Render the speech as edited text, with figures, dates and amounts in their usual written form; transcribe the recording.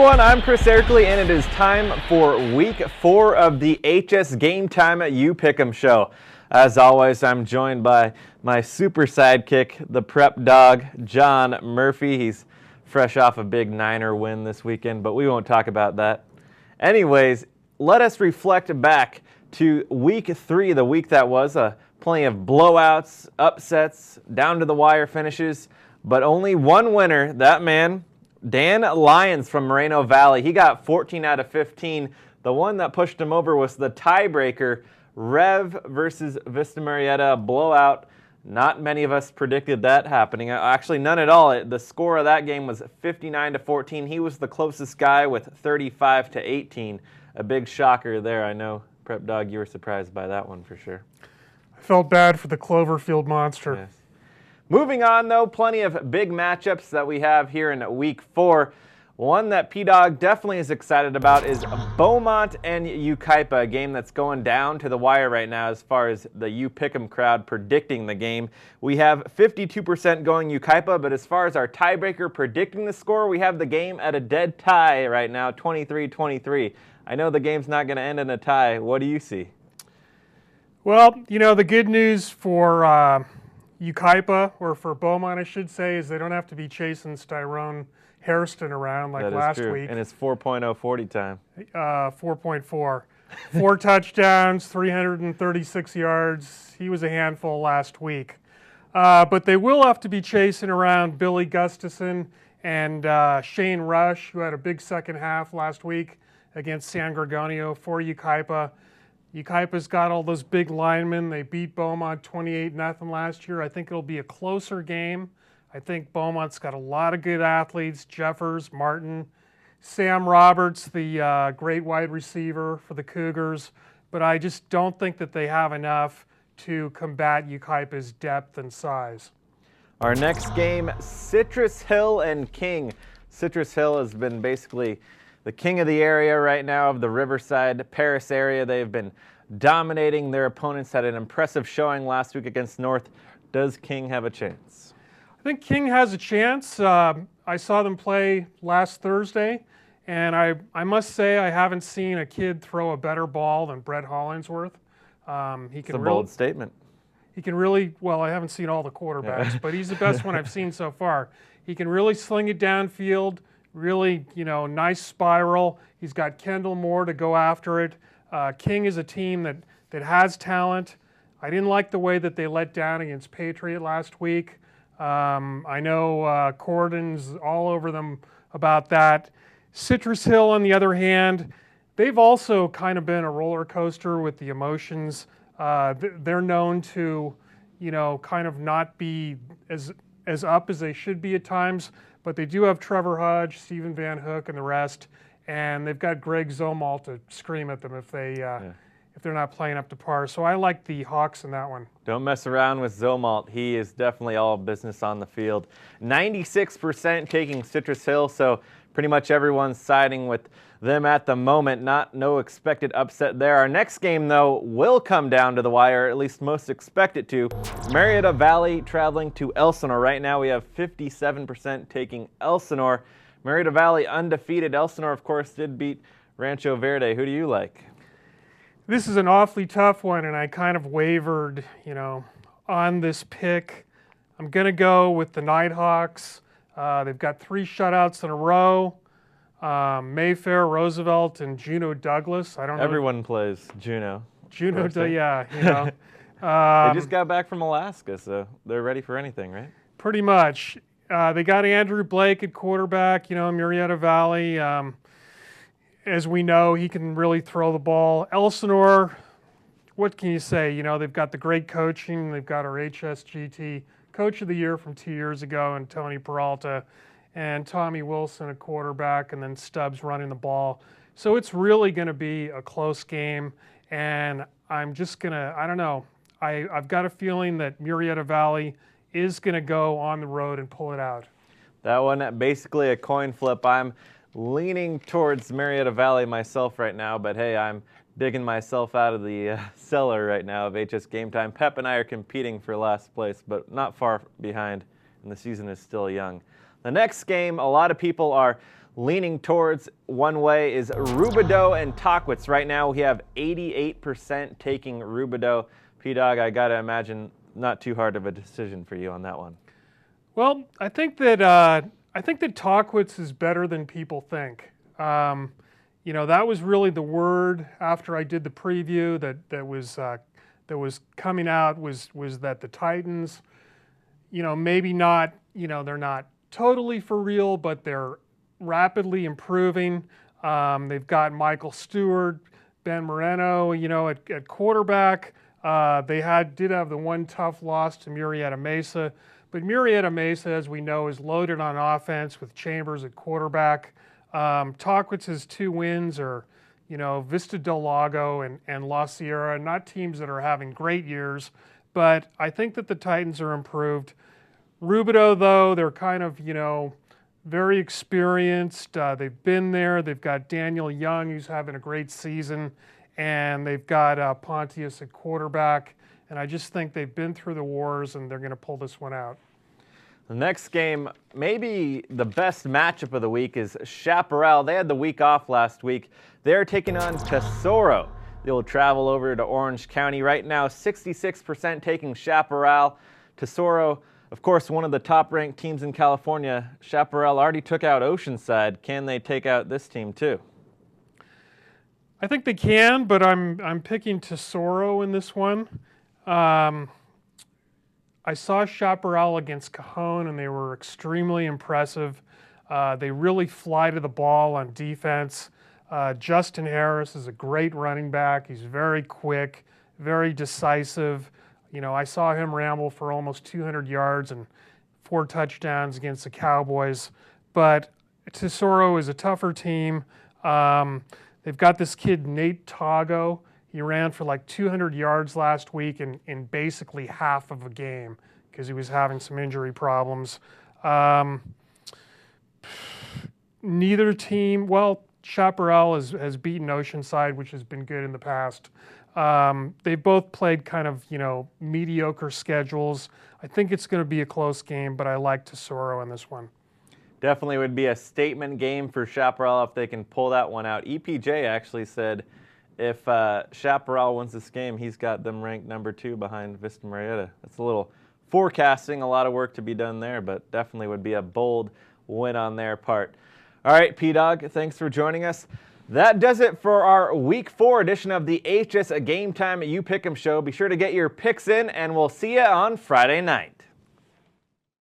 everyone, I'm Chris Ercoli, and it is time for week 4 of the HS Game Time at You Pick'em show. As always, I'm joined by my super sidekick, the prep dog, John Murphy. He's fresh off a big Niner win this weekend, but we won't talk about that. Anyways, let us reflect back to week 3, the week that was. Plenty of blowouts, upsets, down to the wire finishes, but only one winner, that man, Dan Lyons from Moreno Valley. He got 14 out of 15. The one that pushed him over was the tiebreaker, Rev versus Vista Murrieta, a blowout. Not many of us predicted that happening. Actually, none at all. The score of that game was 59 to 14. He was the closest guy with 35 to 18. A big shocker there. I know, Prep Dog, you were surprised by that one for sure. I felt bad for the Cloverfield monster. Yes. Moving on, though, plenty of big matchups that we have here in week 4. One that P-Dog definitely is excited about is Beaumont and YUCAIPA, a game that's going down to the wire right now as far as the You Pick'em crowd predicting the game. We have 52% going YUCAIPA, but as far as our tiebreaker predicting the score, we have the game at a dead tie right now, 23-23. I know the game's not going to end in a tie. What do you see? Well, you know, the good news for YUCAIPA, or for Beaumont, I should say, is they don't have to be chasing Tyrone Hairston around like last week. And it's 4.0 40 time. 4.4. 4 touchdowns, 336 yards. He was a handful last week. But they will have to be chasing around Billy Gustafson and Shane Rush, who had a big second half last week against San Gorgonio for YUCAIPA. YUCAIPA's got all those big linemen. They beat Beaumont 28-0 last year. I think it'll be a closer game. I think Beaumont's got a lot of good athletes, Jeffers, Martin, Sam Roberts, the great wide receiver for the Cougars, but I just don't think that they have enough to combat YUCAIPA's depth and size. Our next game, Citrus Hill and King. Citrus Hill has been basically the king of the area right now, of the Riverside, Paris area. They've been dominating their opponents, had an impressive showing last week against North. Does King have a chance? I think King has a chance. I saw them play last Thursday, and I must say I haven't seen a kid throw a better ball than Brett Hollingsworth. It's a bold statement. He can really, well, I haven't seen all the quarterbacks, but he's the best one I've seen so far. He can really sling it downfield, really, you know, nice spiral. He's got Kendall Moore to go after it. King is a team that has talent. I didn't like the way that they let down against Patriot last week. I know Corden's all over them about that. Citrus Hill, on the other hand, they've also kind of been a roller coaster with the emotions. They're known to, you know, kind of not be as up as they should be at times, but they do have Trevor Hodge, Stephen Van Hook, and the rest, and they've got Greg Zomalt to scream at them if they're not playing up to par. So I like the Hawks in that one. Don't mess around with Zomalt. He is definitely all business on the field. 96% taking Citrus Hill, so pretty much everyone's siding with them at the moment. No expected upset there. Our next game, though, will come down to the wire, at least most expect it to. Murrieta Valley traveling to Elsinore. Right now we have 57% taking Elsinore. Murrieta Valley undefeated. Elsinore, of course, did beat Rancho Verde. Who do you like? This is an awfully tough one, and I kind of wavered, you know, on this pick. I'm going to go with the Nighthawks. They've got 3 shutouts in a row. Mayfair, Roosevelt, and Juneau Douglas. I don't know. Everyone plays Juneau. Juneau, yeah, you know. They just got back from Alaska, so they're ready for anything, right? Pretty much. They got Andrew Blake at quarterback, you know, Murrieta Valley. As we know, he can really throw the ball. Elsinore, what can you say? You know, they've got the great coaching. They've got our HSGT Coach of the Year from 2 years ago, and Tony Peralta, and Tommy Wilson at quarterback, and then Stubbs running the ball. So it's really going to be a close game, and I'm just going to, I don't know, I've got a feeling that Murrieta Valley is going to go on the road and pull it out. That one, basically a coin flip. I'm leaning towards Murrieta Valley myself right now, but hey, I'm digging myself out of the cellar right now of HS Game Time. Pep and I are competing for last place, but not far behind, and the season is still young. The next game, a lot of people are leaning towards one way is RUBIDOux and TAHQUITZ. Right now we have 88% taking RUBIDOux. P-Dog, I gotta imagine not too hard of a decision for you on that one. Well, I think that TAHQUITZ is better than people think. You know, that was really the word after I did the preview that was coming out was that the Titans, you know, maybe not, you know, they're not totally for real, but they're rapidly improving. They've got Michael Stewart, Ben Moreno, you know, at quarterback. They did have the one tough loss to Murrieta Mesa, but Murrieta Mesa, as we know, is loaded on offense with Chambers at quarterback. TAHQUITZ's 2 wins are, you know, Vista del Lago and La Sierra, not teams that are having great years, but I think that the Titans are improved. RUBIDOux, though, they're kind of, you know, very experienced. They've been there. They've got Daniel Young, who's having a great season, and they've got Pontius at quarterback. And I just think they've been through the wars, and they're going to pull this one out. The next game, maybe the best matchup of the week, is Chaparral. They had the week off last week. They're taking on Tesoro. They will travel over to Orange County. Right now, 66% taking Chaparral. Tesoro, of course, one of the top-ranked teams in California. Chaparral already took out Oceanside. Can they take out this team too? I think they can, but I'm picking Tesoro in this one. I saw Chaparral against Cajon, and they were extremely impressive. They really fly to the ball on defense. Justin Harris is a great running back. He's very quick, very decisive. You know, I saw him ramble for almost 200 yards and 4 touchdowns against the Cowboys. But Tesoro is a tougher team. They've got this kid, Nate Tago. He ran for like 200 yards last week in basically half of a game because he was having some injury problems. Neither team, well, Chaparral has beaten Oceanside, which has been good in the past. They both played kind of, you know, mediocre schedules. I think it's going to be a close game, but I like Tesoro in this one. Definitely would be a statement game for Chaparral if they can pull that one out. EPJ actually said if Chaparral wins this game, he's got them ranked number 2 behind Vista Murrieta. That's a little forecasting, a lot of work to be done there, but definitely would be a bold win on their part. All right, P-Dog, thanks for joining us. That does it for our Week 4 edition of the HS Game Time You Pick'em Show. Be sure to get your picks in, and we'll see you on Friday night.